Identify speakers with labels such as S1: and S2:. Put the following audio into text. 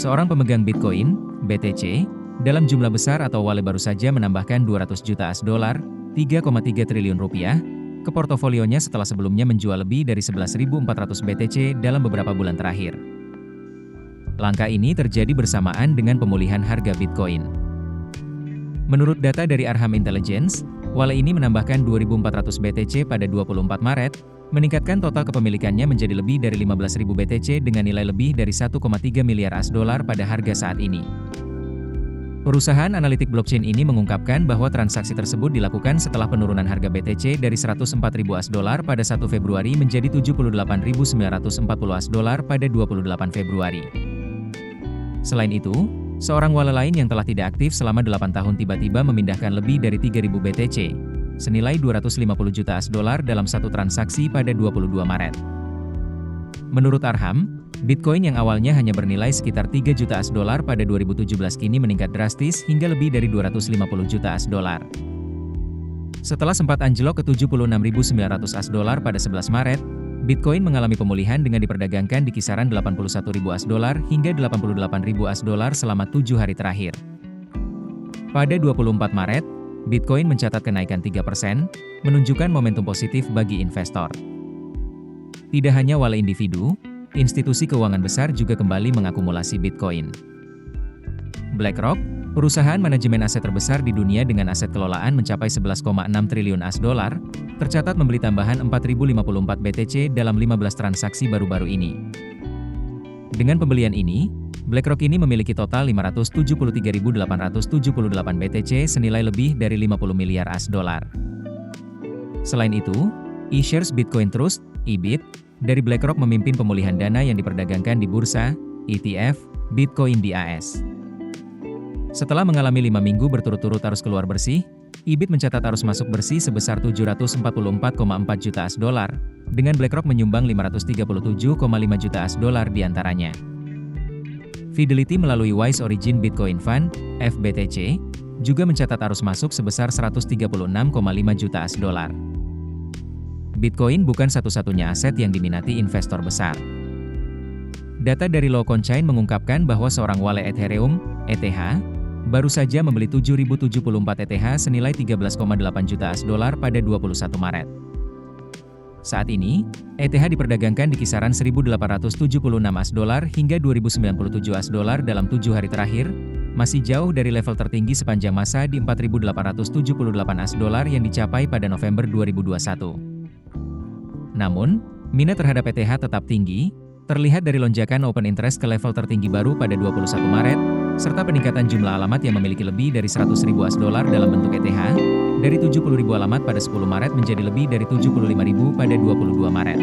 S1: Seorang pemegang Bitcoin, BTC, dalam jumlah besar atau wallet baru saja menambahkan 200 juta AS$ 3,3 triliun rupiah ke portofolionya setelah sebelumnya menjual lebih dari 11.400 BTC dalam beberapa bulan terakhir. Langkah ini terjadi bersamaan dengan pemulihan harga Bitcoin. Menurut data dari Arham Intelligence, wallet ini menambahkan 2.400 BTC pada 24 Maret, meningkatkan total kepemilikannya menjadi lebih dari 15.000 BTC dengan nilai lebih dari 1,3 miliar AS$ pada harga saat ini. Perusahaan analitik blockchain ini mengungkapkan bahwa transaksi tersebut dilakukan setelah penurunan harga BTC dari 104.000 AS$ pada 1 Februari menjadi 78.940 AS$ pada 28 Februari. Selain itu, seorang wallet lain yang telah tidak aktif selama 8 tahun tiba-tiba memindahkan lebih dari 3.000 BTC, senilai 250 juta AS$ dalam satu transaksi pada 22 Maret. Menurut Arham, Bitcoin yang awalnya hanya bernilai sekitar 3 juta AS$ pada 2017 kini meningkat drastis hingga lebih dari 250 juta AS$. Setelah sempat anjlok ke 76.900 AS$ pada 11 Maret, Bitcoin mengalami pemulihan dengan diperdagangkan di kisaran 81.000 AS$ hingga 88.000 AS$ selama 7 hari terakhir. Pada 24 Maret, Bitcoin mencatat kenaikan 3%, menunjukkan momentum positif bagi investor. Tidak hanya wallet individu, institusi keuangan besar juga kembali mengakumulasi Bitcoin. BlackRock, perusahaan manajemen aset terbesar di dunia dengan aset kelolaan mencapai 11,6 triliun AS$, tercatat membeli tambahan 4.054 BTC dalam 15 transaksi baru-baru ini. Dengan pembelian ini, BlackRock ini memiliki total 573.878 BTC senilai lebih dari 50 miliar AS$. Selain itu, iShares Bitcoin Trust, IBIT, dari BlackRock memimpin pemulihan dana yang diperdagangkan di bursa, ETF, Bitcoin di AS. Setelah mengalami 5 minggu berturut-turut arus keluar bersih, IBIT mencatat arus masuk bersih sebesar 744,4 juta AS$, dengan BlackRock menyumbang 537,5 juta AS$ diantaranya. Fidelity melalui Wise Origin Bitcoin Fund, FBTC, juga mencatat arus masuk sebesar 136,5 juta AS$. Bitcoin bukan satu-satunya aset yang diminati investor besar. Data dari Locon Chain mengungkapkan bahwa seorang wallet Ethereum, ETH, baru saja membeli 7.074 ETH senilai 13,8 juta AS$ pada 21 Maret. Saat ini, ETH diperdagangkan di kisaran 1.876 AS$ hingga 2.097 AS$ dalam 7 hari terakhir, masih jauh dari level tertinggi sepanjang masa di 4.878 AS$ yang dicapai pada November 2021. Namun, minat terhadap ETH tetap tinggi, terlihat dari lonjakan open interest ke level tertinggi baru pada 21 Maret, serta peningkatan jumlah alamat yang memiliki lebih dari 100.000 AS$ dalam bentuk ETH, dari 70.000 alamat pada 10 Maret menjadi lebih dari 75.000 pada 22 Maret.